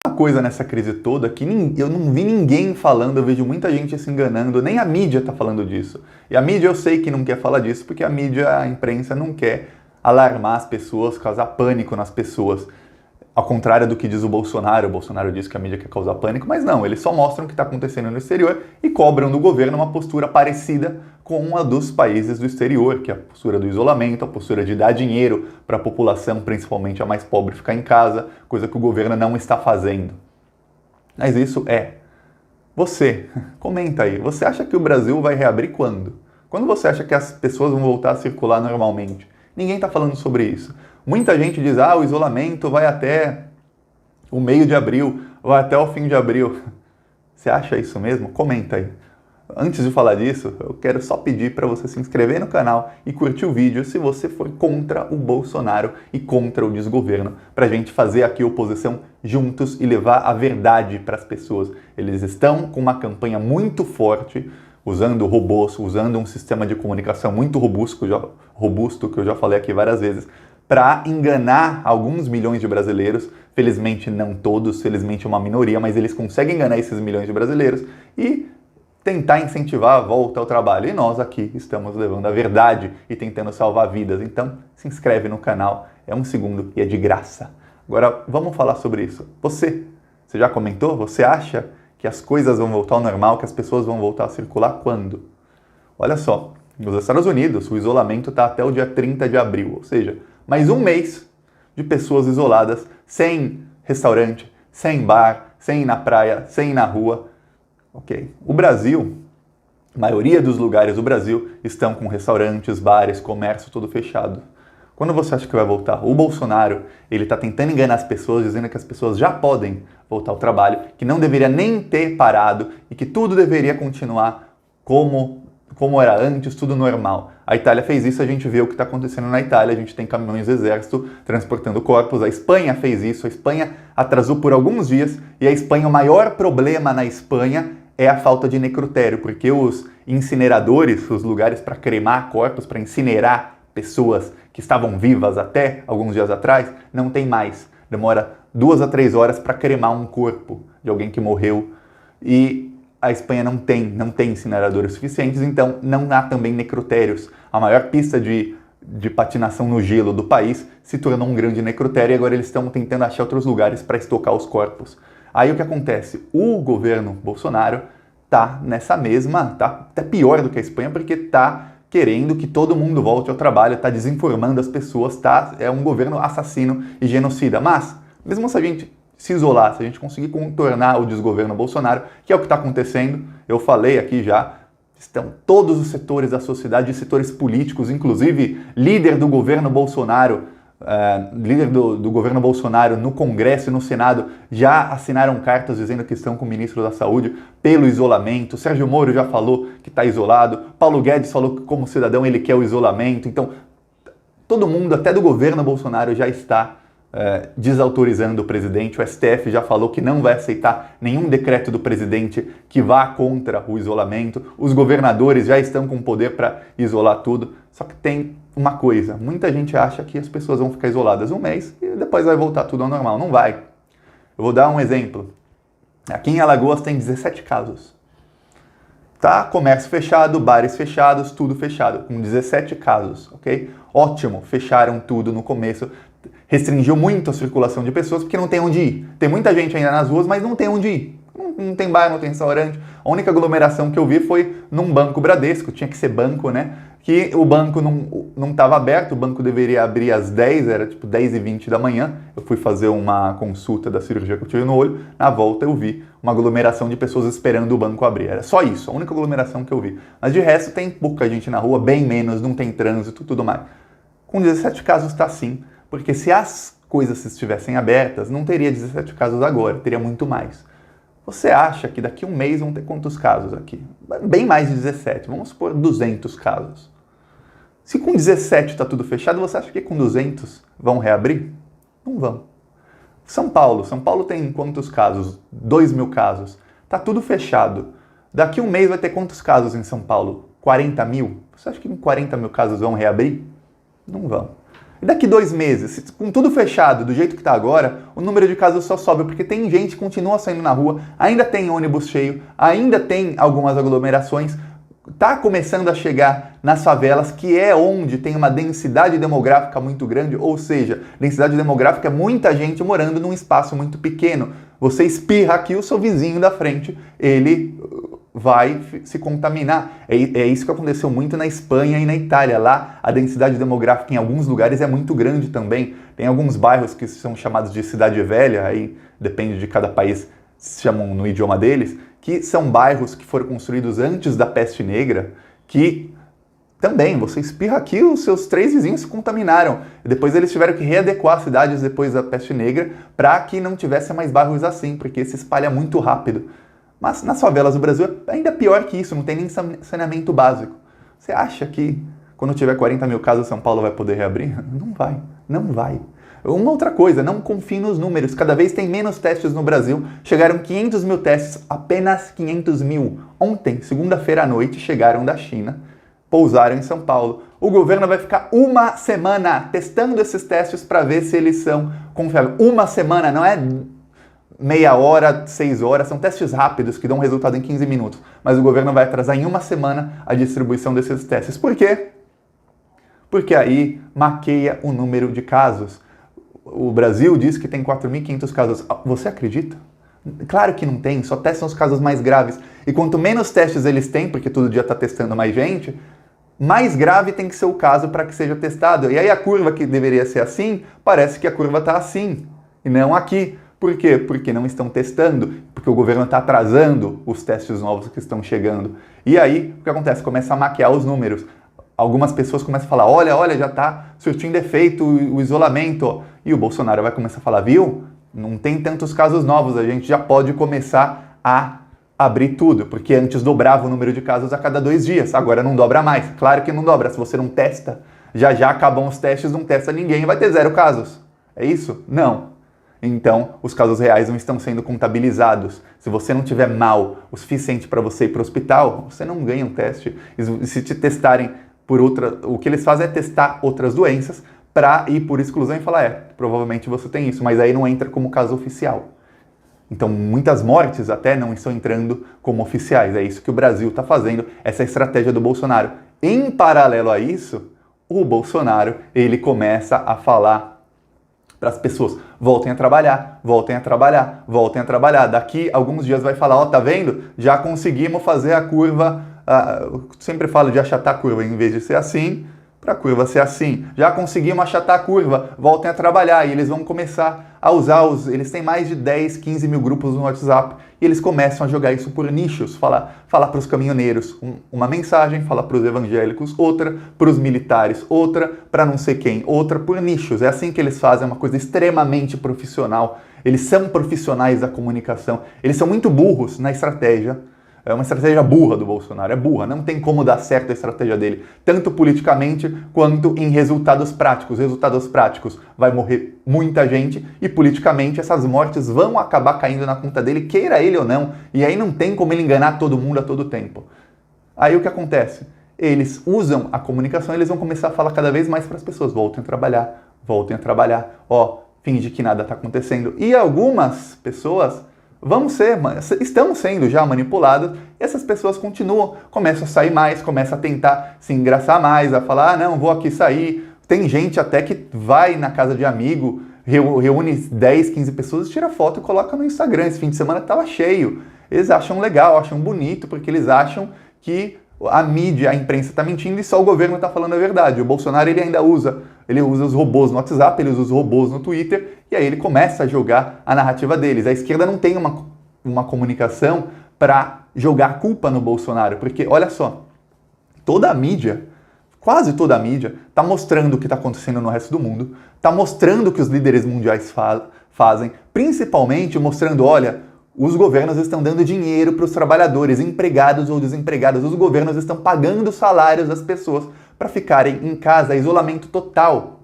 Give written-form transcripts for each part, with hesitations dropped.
Uma coisa nessa crise toda que eu não vi ninguém falando, eu vejo muita gente se enganando, nem a mídia está falando disso. E a mídia eu sei que não quer falar disso, porque a mídia, a imprensa não quer alarmar as pessoas, causar pânico nas pessoas. Ao contrário do que diz o Bolsonaro diz que a mídia quer causar pânico, mas não, eles só mostram o que está acontecendo no exterior e cobram do governo uma postura parecida com a dos países do exterior, que é a postura do isolamento, a postura de dar dinheiro para a população, principalmente a mais pobre, ficar em casa, coisa que o governo não está fazendo. Mas isso você, comenta aí, você acha que o Brasil vai reabrir quando? Quando você acha que as pessoas vão voltar a circular normalmente? Ninguém está falando sobre isso. Muita gente diz, o isolamento vai até o meio de abril, vai até o fim de abril. Você acha isso mesmo? Comenta aí. Antes de falar disso, eu quero só pedir para você se inscrever no canal e curtir o vídeo se você for contra o Bolsonaro e contra o desgoverno, para a gente fazer aqui oposição juntos e levar a verdade para as pessoas. Eles estão com uma campanha muito forte, usando robôs, usando um sistema de comunicação muito robusto, que eu já falei aqui várias vezes, para enganar alguns milhões de brasileiros. Felizmente não todos, felizmente uma minoria, mas eles conseguem enganar esses milhões de brasileiros e tentar incentivar a volta ao trabalho. E nós aqui estamos levando a verdade e tentando salvar vidas. Então, se inscreve no canal, é 1 segundo e é de graça. Agora, vamos falar sobre isso. Você já comentou? Você acha que as coisas vão voltar ao normal, que as pessoas vão voltar a circular quando? Olha só, nos Estados Unidos, o isolamento está até o dia 30 de abril, ou seja, mais um mês de pessoas isoladas, sem restaurante, sem bar, sem ir na praia, sem ir na rua. Ok. O Brasil, a maioria dos lugares do Brasil estão com restaurantes, bares, comércio, tudo fechado. Quando você acha que vai voltar? O Bolsonaro, ele está tentando enganar as pessoas, dizendo que as pessoas já podem voltar ao trabalho, que não deveria nem ter parado e que tudo deveria continuar como era antes, tudo normal. A Itália fez isso, a gente vê o que está acontecendo na Itália, a gente tem caminhões do exército transportando corpos, a Espanha fez isso, a Espanha atrasou por alguns dias, e a Espanha, o maior problema na Espanha é a falta de necrotério, porque os incineradores, os lugares para cremar corpos, para incinerar pessoas que estavam vivas até alguns dias atrás, não tem mais. Demora 2 a 3 horas para cremar um corpo de alguém que morreu, e a Espanha não tem incineradores suficientes, então não há também necrotérios. A maior pista de patinação no gelo do país se tornou um grande necrotério e agora eles estão tentando achar outros lugares para estocar os corpos. Aí o que acontece? O governo Bolsonaro tá nessa mesma, tá até pior do que a Espanha, porque tá querendo que todo mundo volte ao trabalho, tá desinformando as pessoas, é um governo assassino e genocida. Mas, mesmo se a gente se isolar, se a gente conseguir contornar o desgoverno Bolsonaro, que é o que está acontecendo, eu falei aqui já, estão todos os setores da sociedade, setores políticos, inclusive líder do governo Bolsonaro, do governo Bolsonaro no Congresso e no Senado já assinaram cartas dizendo que estão com o ministro da Saúde pelo isolamento. Sérgio Moro já falou que está isolado. Paulo Guedes falou que como cidadão ele quer o isolamento. Então, todo mundo, até do governo Bolsonaro, já está desautorizando o presidente. O STF já falou que não vai aceitar nenhum decreto do presidente que vá contra o isolamento. Os governadores já estão com poder para isolar tudo. Só que tem uma coisa, muita gente acha que as pessoas vão ficar isoladas um mês e depois vai voltar tudo ao normal. Não vai. Eu vou dar um exemplo. Aqui em Alagoas tem 17 casos. Tá? Comércio fechado, bares fechados, tudo fechado, com 17 casos, ok? Ótimo, fecharam tudo no começo, restringiu muito a circulação de pessoas porque não tem onde ir. Tem muita gente ainda nas ruas, mas não tem onde ir. Não tem bar, não tem restaurante. A única aglomeração que eu vi foi num banco Bradesco, tinha que ser banco, né? Que o banco não estava aberto, o banco deveria abrir às 10, era tipo 10h20 da manhã. Eu fui fazer uma consulta da cirurgia que eu tive no olho, na volta eu vi uma aglomeração de pessoas esperando o banco abrir. Era só isso, a única aglomeração que eu vi. Mas de resto tem pouca gente na rua, bem menos, não tem trânsito, tudo mais. Com 17 casos está assim, porque se as coisas estivessem abertas, não teria 17 casos agora, teria muito mais. Você acha que daqui a um mês vão ter quantos casos aqui? Bem mais de 17, vamos supor 200 casos. Se com 17 está tudo fechado, você acha que com 200 vão reabrir? Não vão. São Paulo tem quantos casos? 2.000 casos. Está tudo fechado. Daqui a um mês vai ter quantos casos em São Paulo? 40 mil? Você acha que com 40 mil casos vão reabrir? Não vão. E daqui 2 meses, com tudo fechado, do jeito que está agora, o número de casos só sobe, porque tem gente que continua saindo na rua, ainda tem ônibus cheio, ainda tem algumas aglomerações, está começando a chegar nas favelas, que é onde tem uma densidade demográfica muito grande, ou seja, densidade demográfica é muita gente morando num espaço muito pequeno. Você espirra aqui, o seu vizinho da frente, ele vai se contaminar. É isso que aconteceu muito na Espanha e na Itália. Lá, a densidade demográfica em alguns lugares é muito grande também. Tem alguns bairros que são chamados de cidade velha, aí depende de cada país, se chamam no idioma deles, que são bairros que foram construídos antes da peste negra, que também, você espirra aqui, os seus 3 vizinhos se contaminaram. Depois eles tiveram que readequar as cidades depois da peste negra para que não tivesse mais bairros assim, porque se espalha muito rápido. Mas nas favelas do Brasil é ainda pior que isso, não tem nem saneamento básico. Você acha que quando tiver 40 mil casos São Paulo vai poder reabrir? Não vai, não vai. Uma outra coisa, não confie nos números. Cada vez tem menos testes no Brasil. Chegaram 500 mil testes, apenas 500 mil. Ontem, segunda-feira à noite, chegaram da China, pousaram em São Paulo. O governo vai ficar 1 semana testando esses testes para ver se eles são confiáveis. 1 semana, não é meia hora, 6 horas, são testes rápidos que dão resultado em 15 minutos. Mas o governo vai atrasar em 1 semana a distribuição desses testes. Por quê? Porque aí maqueia o número de casos. O Brasil diz que tem 4.500 casos. Você acredita? Claro que não tem, só testam os casos mais graves. E quanto menos testes eles têm, porque todo dia está testando mais gente, mais grave tem que ser o caso para que seja testado. E aí a curva que deveria ser assim, parece que a curva está assim, e não aqui. Por quê? Porque não estão testando, porque o governo está atrasando os testes novos que estão chegando. E aí, o que acontece? Começa a maquiar os números. Algumas pessoas começam a falar, olha, já está surtindo efeito o isolamento. E o Bolsonaro vai começar a falar, viu? Não tem tantos casos novos, a gente já pode começar a abrir tudo, porque antes dobrava o número de casos a cada 2 dias, agora não dobra mais. Claro que não dobra, se você não testa, já acabam os testes, não testa ninguém, vai ter 0 casos. É isso? Não. Então, os casos reais não estão sendo contabilizados. Se você não tiver mal o suficiente para você ir para o hospital, você não ganha um teste. E se te testarem por o que eles fazem é testar outras doenças para ir por exclusão e falar, provavelmente você tem isso, mas aí não entra como caso oficial. Então, muitas mortes até não estão entrando como oficiais. É isso que o Brasil está fazendo, essa é a estratégia do Bolsonaro. Em paralelo a isso, o Bolsonaro, ele começa a falar para as pessoas, voltem a trabalhar, voltem a trabalhar, voltem a trabalhar. Daqui alguns dias vai falar, tá vendo? Já conseguimos fazer a curva, eu sempre falo de achatar a curva, em vez de ser assim, para a curva ser assim. Já conseguimos achatar a curva, voltem a trabalhar. E eles vão começar a usar eles têm mais de 10, 15 mil grupos no WhatsApp, e eles começam a jogar isso por nichos, falar para os caminhoneiros uma mensagem, falar para os evangélicos outra, para os militares outra, para não sei quem outra, por nichos. É assim que eles fazem, é uma coisa extremamente profissional. Eles são profissionais da comunicação, eles são muito burros na estratégia. É uma estratégia burra do Bolsonaro, é burra, não tem como dar certo a estratégia dele, tanto politicamente quanto em resultados práticos. Resultados práticos, vai morrer muita gente e politicamente essas mortes vão acabar caindo na conta dele, queira ele ou não, e aí não tem como ele enganar todo mundo a todo tempo. Aí o que acontece? Eles usam a comunicação, eles vão começar a falar cada vez mais para as pessoas, voltem a trabalhar, finge que nada está acontecendo. E algumas pessoas estão sendo já manipuladas, e essas pessoas continuam, começam a sair mais, começam a tentar se engraçar mais, a falar, não, vou aqui sair. Tem gente até que vai na casa de amigo, reúne 10, 15 pessoas, tira foto e coloca no Instagram. Esse fim de semana estava cheio. Eles acham legal, acham bonito, porque eles acham que a mídia, a imprensa está mentindo e só o governo está falando a verdade. O Bolsonaro ele usa os robôs no WhatsApp, ele usa os robôs no Twitter, e aí ele começa a jogar a narrativa deles. A esquerda não tem uma comunicação para jogar a culpa no Bolsonaro, porque, olha só, toda a mídia, quase toda a mídia, está mostrando o que está acontecendo no resto do mundo, está mostrando o que os líderes mundiais fazem, principalmente mostrando, olha, os governos estão dando dinheiro para os trabalhadores, empregados ou desempregados. Os governos estão pagando os salários das pessoas para ficarem em casa, isolamento total.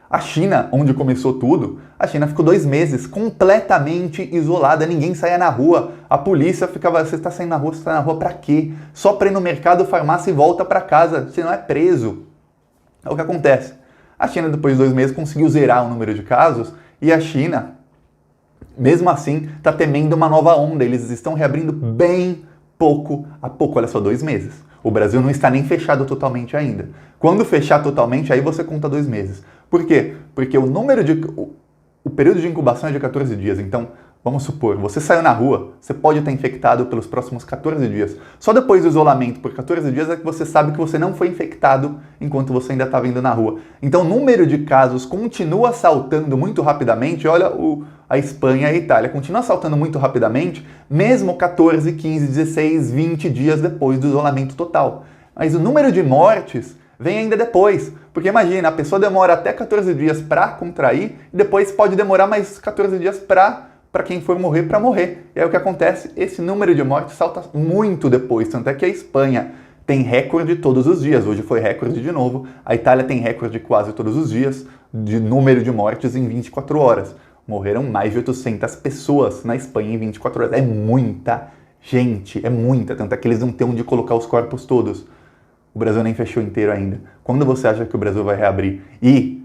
A China, onde começou tudo, a China ficou 2 meses completamente isolada, ninguém saía na rua. A polícia ficava, você está saindo na rua, você está na rua para quê? Só para ir no mercado, farmácia e volta para casa, você não é preso. É o que acontece. A China, depois de 2 meses, conseguiu zerar o número de casos e a China, mesmo assim, está temendo uma nova onda. Eles estão reabrindo bem pouco a pouco. Olha só, 2 meses. O Brasil não está nem fechado totalmente ainda. Quando fechar totalmente, aí você conta 2 meses. Por quê? Porque o período de incubação é de 14 dias. Então, vamos supor, você saiu na rua, você pode estar infectado pelos próximos 14 dias. Só depois do isolamento por 14 dias é que você sabe que você não foi infectado enquanto você ainda estava indo na rua. Então, o número de casos continua saltando muito rapidamente. Olha a Espanha e a Itália. Continua saltando muito rapidamente, mesmo 14, 15, 16, 20 dias depois do isolamento total. Mas o número de mortes vem ainda depois. Porque imagina, a pessoa demora até 14 dias para contrair e depois pode demorar mais 14 dias para quem for morrer, para morrer. E aí o que acontece? Esse número de mortes salta muito depois. Tanto é que a Espanha tem recorde todos os dias. Hoje foi recorde de novo. A Itália tem recorde quase todos os dias de número de mortes em 24 horas. Morreram mais de 800 pessoas na Espanha em 24 horas. É muita gente, é muita. Tanto é que eles não têm onde colocar os corpos todos. O Brasil nem fechou inteiro ainda. Quando você acha que o Brasil vai reabrir? E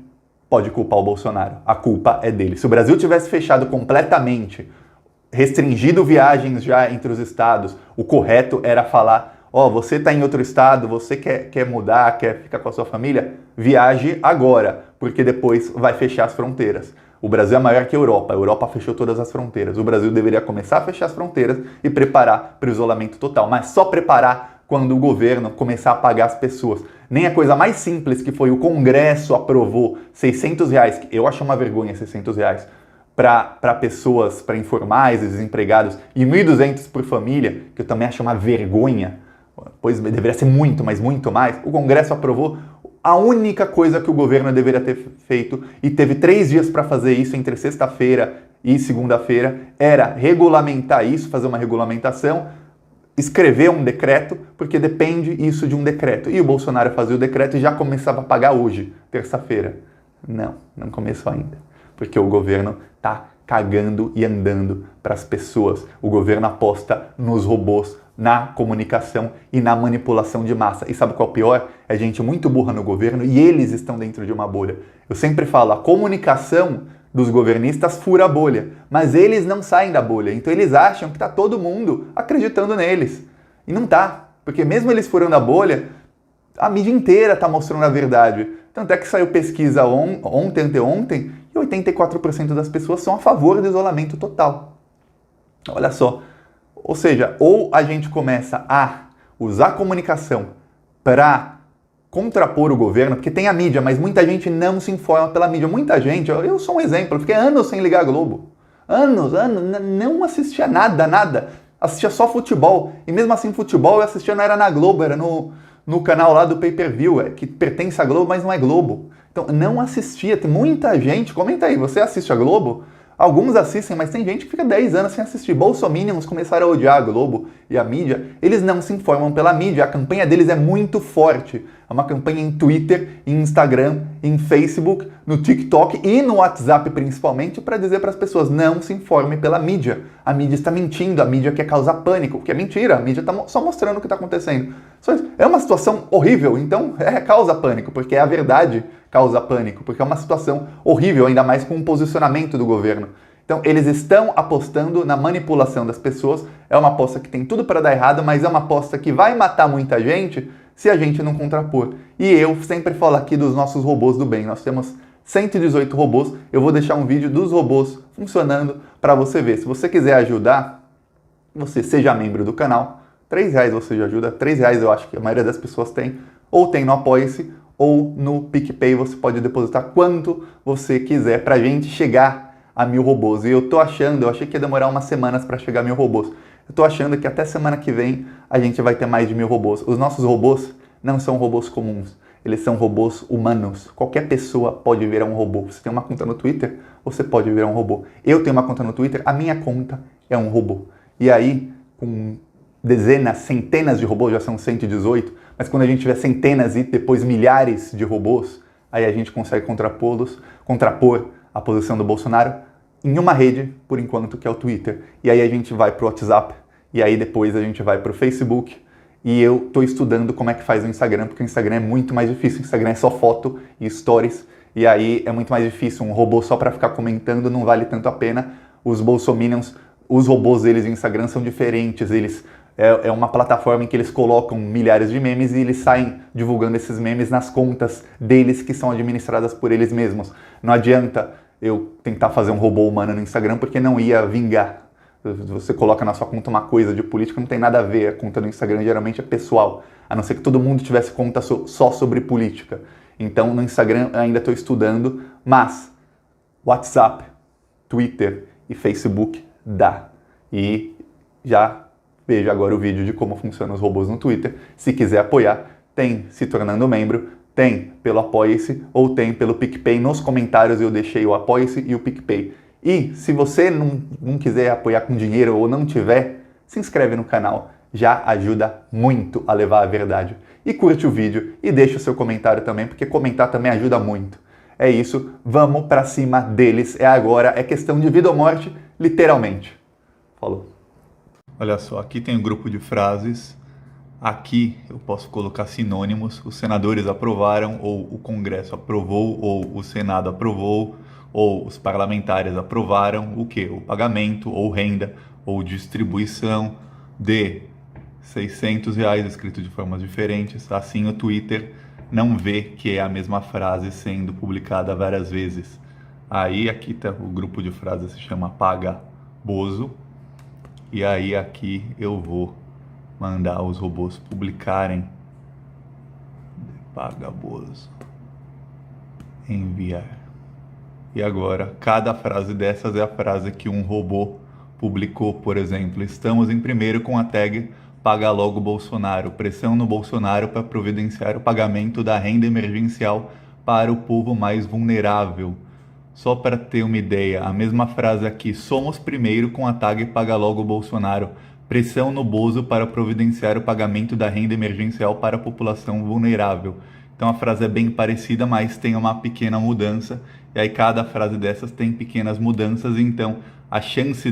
pode culpar o Bolsonaro. A culpa é dele. Se o Brasil tivesse fechado completamente, restringido viagens já entre os estados, o correto era falar, você está em outro estado, você quer mudar, quer ficar com a sua família, viaje agora, porque depois vai fechar as fronteiras. O Brasil é maior que a Europa. A Europa fechou todas as fronteiras. O Brasil deveria começar a fechar as fronteiras e preparar para o isolamento total. Mas só preparar quando o governo começar a pagar as pessoas. Nem a coisa mais simples, que foi o Congresso aprovou R$600, que eu acho uma vergonha R$600, para pessoas, para informais e desempregados, e R$1.200 por família, que eu também acho uma vergonha, pois deveria ser muito, mas muito mais. O Congresso aprovou a única coisa que o governo deveria ter feito, e teve 3 dias para fazer isso entre sexta-feira e segunda-feira, era regulamentar isso, fazer uma regulamentação, escrever um decreto, porque depende isso de um decreto. E o Bolsonaro fazia o decreto e já começava a pagar hoje, terça-feira. Não começou ainda. Porque o governo está cagando e andando para as pessoas. O governo aposta nos robôs, na comunicação e na manipulação de massa. E sabe qual é o pior? É gente muito burra no governo e eles estão dentro de uma bolha. Eu sempre falo, a comunicação dos governistas fura a bolha, mas eles não saem da bolha, então eles acham que está todo mundo acreditando neles. E não tá, porque mesmo eles furando a bolha, a mídia inteira está mostrando a verdade. Tanto é que saiu pesquisa anteontem, e 84% das pessoas são a favor do isolamento total. Olha só, ou seja, ou a gente começa a usar a comunicação para contrapor o governo, porque tem a mídia, mas muita gente não se informa pela mídia. Muita gente, eu sou um exemplo, eu fiquei anos sem ligar a Globo. Anos, não assistia nada. Assistia só futebol. E mesmo assim, futebol eu assistia não era na Globo, era no canal lá do Pay-Per-View, que pertence à Globo, mas não é Globo. Então, não assistia. Tem muita gente, comenta aí, você assiste a Globo? Alguns assistem, mas tem gente que fica 10 anos sem assistir. Bolsominions começaram a odiar a Globo e a mídia. Eles não se informam pela mídia. A campanha deles é muito forte. É uma campanha em Twitter, em Instagram, em Facebook, no TikTok e no WhatsApp principalmente, para dizer para as pessoas, não se informe pela mídia. A mídia está mentindo, a mídia quer causar pânico, que é mentira. A mídia está só mostrando o que está acontecendo. Só isso. É uma situação horrível, então causa pânico, porque é a verdade causa pânico, porque é uma situação horrível, ainda mais com o posicionamento do governo. Então, eles estão apostando na manipulação das pessoas. É uma aposta que tem tudo para dar errado, mas é uma aposta que vai matar muita gente se a gente não contrapor. E eu sempre falo aqui dos nossos robôs do bem. Nós temos 118 robôs. Eu vou deixar um vídeo dos robôs funcionando para você ver. Se você quiser ajudar, você seja membro do canal. R$3 você já ajuda. R$3 eu acho que a maioria das pessoas tem. Ou tem no Apoia-se, ou no PicPay. Você pode depositar quanto você quiser para a gente chegar a 1.000 robôs. E eu achei que ia demorar umas semanas para chegar a 1.000 robôs. Eu tô achando que até semana que vem a gente vai ter mais de 1.000 robôs. Os nossos robôs não são robôs comuns, eles são robôs humanos. Qualquer pessoa pode virar um robô. Você tem uma conta no Twitter, você pode virar um robô. Eu tenho uma conta no Twitter, a minha conta é um robô. E aí, com dezenas, centenas de robôs, já são 118, mas quando a gente tiver centenas e depois milhares de robôs, aí a gente consegue contrapor a posição do Bolsonaro em uma rede, por enquanto, que é o Twitter. E aí a gente vai pro WhatsApp, e aí depois a gente vai pro Facebook, e eu tô estudando como é que faz o Instagram, porque o Instagram é muito mais difícil. O Instagram é só foto e stories, E aí é muito mais difícil, um robô só para ficar comentando não vale tanto a pena. Os bolsominions, os robôs deles no Instagram são diferentes, eles é uma plataforma em que eles colocam milhares de memes e eles saem divulgando esses memes nas contas deles que são administradas por eles mesmos. Não adianta eu tentar fazer um robô humano no Instagram porque não ia vingar. Você coloca na sua conta uma coisa de política, não tem nada a ver. A conta do Instagram geralmente é pessoal, a não ser que todo mundo tivesse conta só sobre política. Então no Instagram eu ainda estou estudando, mas WhatsApp, Twitter e Facebook dá. E já veja agora o vídeo de como funcionam os robôs no Twitter. Se quiser apoiar, tem se tornando membro, tem pelo Apoia-se ou tem pelo PicPay. Nos comentários eu deixei o Apoia-se e o PicPay. E se você não quiser apoiar com dinheiro ou não tiver, se inscreve no canal. Já ajuda muito a levar a verdade. E curte o vídeo e deixa o seu comentário também, porque comentar também ajuda muito. É isso, vamos pra cima deles. É agora, é questão de vida ou morte, literalmente. Falou. Olha só, aqui tem um grupo de frases. Aqui eu posso colocar sinônimos. Os senadores aprovaram, ou o Congresso aprovou, ou o Senado aprovou, ou os parlamentares aprovaram o quê? O pagamento, ou renda, ou distribuição de R$600 escrito de formas diferentes. Assim o Twitter não vê que é a mesma frase sendo publicada várias vezes. Aí aqui tá, o grupo de frases se chama Paga Bozo. E aí aqui eu vou mandar os robôs publicarem. Paga Bozo. Enviar. E agora, cada frase dessas é a frase que um robô publicou. Por exemplo, estamos em primeiro com a tag Paga Logo Bolsonaro. Pressão no Bolsonaro para providenciar o pagamento da renda emergencial para o povo mais vulnerável. Só para ter uma ideia, a mesma frase aqui, somos primeiro com a tag Paga Logo Bolsonaro. Pressão no Bozo para providenciar o pagamento da renda emergencial para a população vulnerável. Então a frase é bem parecida, mas tem uma pequena mudança. E aí cada frase dessas tem pequenas mudanças, então a chance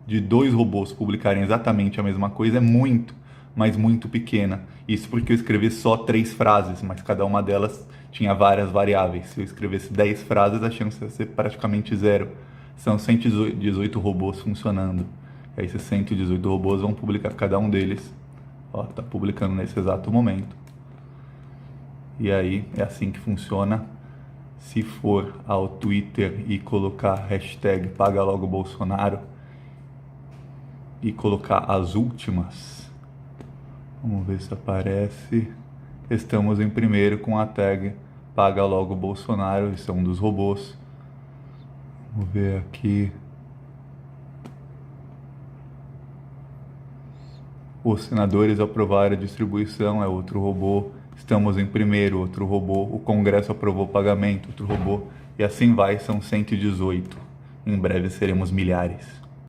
de dois robôs publicarem exatamente a mesma coisa é muito, mas muito pequena. Isso porque eu escrevi só 3 frases, mas cada uma delas tinha várias variáveis. Se eu escrevesse 10 frases, a chance ia ser praticamente zero. São 118 robôs funcionando. E aí esses 118 robôs vão publicar cada um deles. Ó, tá publicando nesse exato momento. E aí é assim que funciona. Se for ao Twitter e colocar hashtag Paga Logo Bolsonaro e colocar as últimas, vamos ver se aparece. Estamos em primeiro com a tag Paga Logo Bolsonaro, esse é um dos robôs. Vamos ver aqui. Os senadores aprovaram a distribuição, é outro robô. Estamos em primeiro, outro robô. O Congresso aprovou o pagamento, outro robô. E assim vai, são 118. Em breve seremos milhares.